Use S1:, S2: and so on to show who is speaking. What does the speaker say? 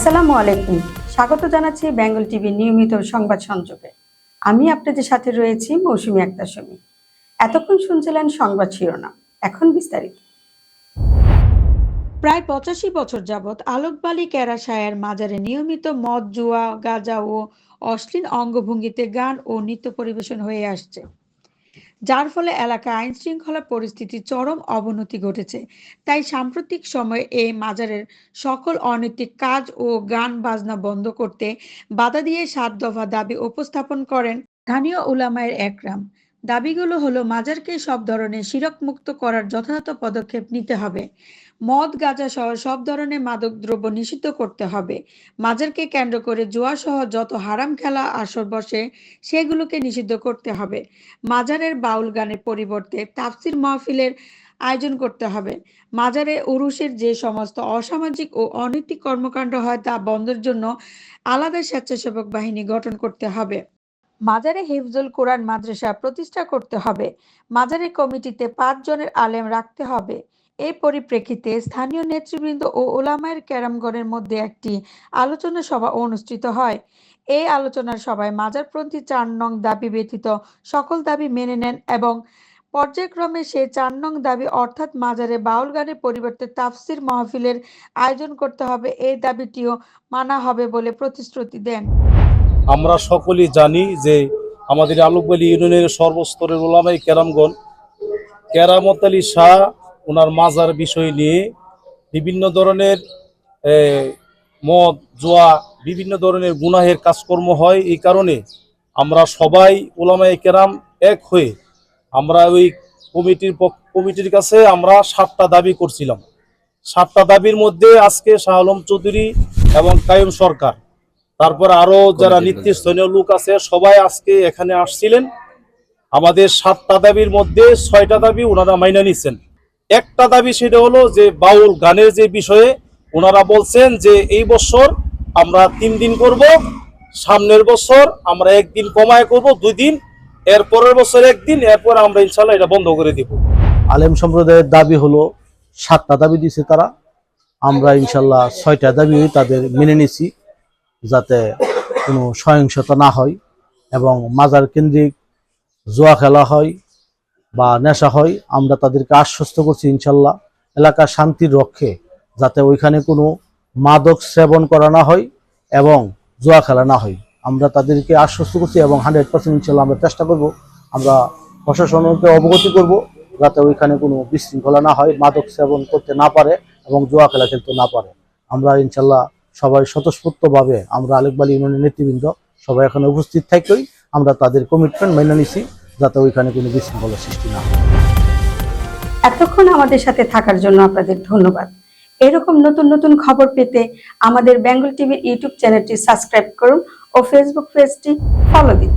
S1: আসসালামু আলাইকুম। স্বাগত জানাচ্ছি বেঙ্গল টিভির নিয়মিত সংবাদ সংযোগে। আমি আপনাদের সাথে রয়েছি মৌসুমী আক্তার সুমি। এতক্ষণ শুনছিলেন সংবাদ শিরোনাম, এখন বিস্তারিত। প্রায় 85 বছর যাবৎ আলোকবালী কেরাশায়ের মাজারে নিয়মিত মদ, জুয়া, গাঁজা ও অশ্লীল অঙ্গভঙ্গিতে গান ও নৃত্য পরিবেশন হয়ে আসছে, যার ফলে এলাকায় আইন শৃঙ্খলা পরিস্থিতির চরম অবনতি ঘটেছে। তাই সাম্প্রতিক সময়ে এই মাজারের সকল অনৈতিক কাজ ও গান বাজনা বন্ধ করতে বাধা দিয়ে 7 দফা দাবি উপস্থাপন করেন স্থানীয় উলামায়ে একরাম। দাবিগুলো হলো, মাজারকে সব ধরনের শিরক মুক্ত করার যথাযথ পদক্ষেপ নিতে হবে, মদ, গাঁজা সহ সব ধরনের মাদকদ্রব্য নিষিদ্ধ করতে হবে, মাজারকে কেন্দ্র করে জুয়া সহ যত হারাম খেলা আসর বসে সেগুলোকে নিষিদ্ধ করতে হবে, মাজারের বাউল গানের পরিবর্তে তাফসির মাহফিলের আয়োজন করতে হবে, মাজারে উরুসের যে সমস্ত অসামাজিক ও অনৈতিক কর্মকাণ্ড হয় তা বন্ধের জন্য আলাদা স্বেচ্ছাসেবক বাহিনী গঠন করতে হবে, মাজারে হিফজুল কোরআন মাদ্রাসা প্রতিষ্ঠা করতে হবে, মাজারের কমিটিতে 5 জনের আলেম রাখতে হবে। এই পরিপ্রেক্ষিতে স্থানীয় নেতৃবৃন্দ ও উলামায়ে কেরামগণের মধ্যে একটি আলোচনা সভা অনুষ্ঠিত হয়। এই আলোচনার সভায় মাজারপন্থী 4 নং দাবি ব্যতীত সকল দাবি মেনে নেন এবং পর্যায়ক্রমে সেই 4 নং দাবি অর্থাৎ মাজারে বাউল গানের পরিবর্তে তাফসির মাহফিলের আয়োজন করতে হবে, এই দাবিটিও মানা হবে বলে প্রতিশ্রুতি দেন।
S2: আমরা সকলেই জানি যে আমাদের আলোকবালী ইউনিয়নের সর্বস্তরের উলামায়ে কেরামগণ কেরামত আলী শাহ ওনার মাজার বিষয় নিয়ে বিভিন্ন ধরনের মদ, জুয়া, বিভিন্ন ধরনের গুনাহের কাজকর্ম হয়। এই কারণে আমরা সবাই উলামায়ে কেরাম এক হয়ে আমরা ওই কমিটির কাছে আমরা 7টা দাবি করছিলাম। 7টা দাবির মধ্যে আজকে শাহ আলম চৌধুরী এবং কাইয়ুম সরকার, তারপর আরো যারা নেতৃস্থানীয় লোক আছে সবাই আজকে এখানে আসছিলেন। আমাদের 7টা দাবির মধ্যে 6টা দাবি ওনারা মাইনা নিচ্ছেন। একটা দাবি সেটা হলো যে বাউল গানের যে বিষয়ে ওনারা বলছেন যে এই বছর আমরা 3 দিন করব, সামনের বছর আমরা 1 দিন কমায় করব, 2 দিন, এর পরের বছর 1 দিন, এরপর আমরা ইনশাল্লাহ এটা বন্ধ করে দিব।
S3: আলেম সম্প্রদায়ের দাবি হলো 7টা দাবি দিয়েছে তারা, আমরা ইনশাল্লাহ 6টা দাবি তাদের মেনে নিছি, যাতে কোনো সহিংসতা না হয় এবং মাজার কেন্দ্রিক জুয়া খেলা হয় বা নেশা হয়। আমরা তাদেরকে আশ্বস্ত করছি ইনশাল্লাহ এলাকার শান্তির রক্ষে যাতে ওইখানে কোনো মাদক সেবন করা না হয় এবং জুয়া খেলা না হয়, আমরা তাদেরকে আশ্বস্ত করছি এবং 100% ইনশাল্লাহ আমরা চেষ্টা করব, আমরা প্রশাসনকে অবগতি করব যাতে ওইখানে কোনো বিশৃঙ্খলা না হয়, মাদক সেবন করতে না পারে এবং জুয়া খেলা খেলতে না পারে। আমরা ইনশাল্লাহ সবাই স্বতঃস্ফূর্তভাবে আমরা আলোকবালী ইউনিয়নের নেতৃবৃন্দ সবাই এখানে উপস্থিত থাকলেই আমরা তাদের কমিটমেন্ট মেনে নিছি যাতে ওইখানে কোনো বিশৃঙ্খলা সৃষ্টি না হয়।
S1: এতক্ষণ আমাদের সাথে থাকার জন্য আপনাদের ধন্যবাদ। এরকম নতুন নতুন খবর পেতে আমাদের বেঙ্গল টিভির ইউটিউব চ্যানেলটি সাবস্ক্রাইব করুন ও ফেসবুক পেজটি ফলো দিন।